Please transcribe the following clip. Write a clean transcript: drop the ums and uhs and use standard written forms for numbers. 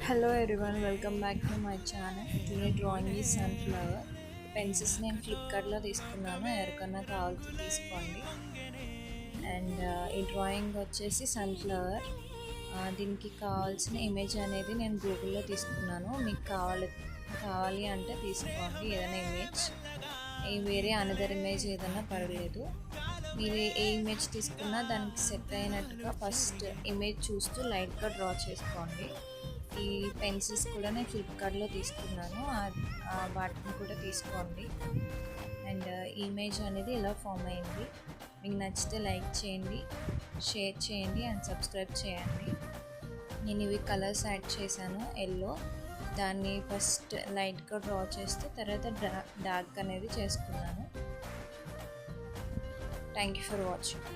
Hello everyone, welcome back to my channel. Today drawing ఈ sunflower. Pencils నేను ఫ్లిప్కార్ట్లో తీసుకున్నాను, ఎవరికన్నా కావాల్సి తీసుకోండి. అండ్ ఈ డ్రాయింగ్ వచ్చేసి సన్ఫ్లవర్. దీనికి కావాల్సిన ఇమేజ్ అనేది నేను గూగుల్లో తీసుకున్నాను. మీకు కావాలి అంటే తీసుకోండి ఏదైనా ఇమేజ్. వేరే అనదర్ ఇమేజ్ ఏదైనా పర్వాలేదు. మీరు ఏ ఇమేజ్ తీసుకున్నా దానికి సెట్ అయినట్టుగా ఫస్ట్ ఇమేజ్ చూస్తూ లైట్గా డ్రా చేసుకోండి. ఈ పెన్సిల్స్ కూడా నేను ఫ్లిప్కార్ట్లో తీసుకున్నాను, వాటిని కూడా తీసుకోండి. అండ్ ఇమేజ్ అనేది ఇలా ఫామ్ అయింది. మీకు నచ్చితే లైక్ చేయండి, షేర్ చేయండి అండ్ సబ్స్క్రైబ్ చేయండి. నేను ఇవి కలర్స్ యాడ్ చేశాను. ఎల్లో, దాన్ని ఫస్ట్ లైట్గా డ్రా చేస్తూ తర్వాత డార్క్ అనేది చేసుకున్నాను. Thank you for watching.